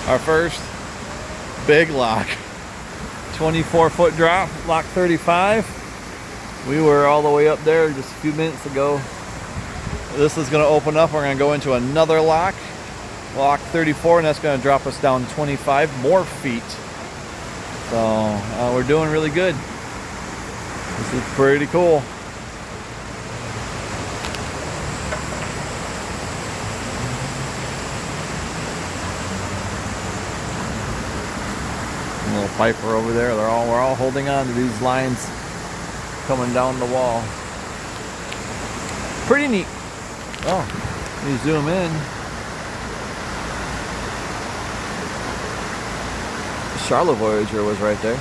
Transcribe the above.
Our first big lock. 24-foot drop, lock 35. We were all the way up there just a few minutes ago. This is going to open up. We're going to go into another lock, lock 34, and that's going to drop us down 25 more feet. So we're doing really good. This is pretty cool. A little piper over there. We're all holding on to these lines coming down the wall. Pretty neat. Oh, let me zoom in. Charlotte Voyager was right there.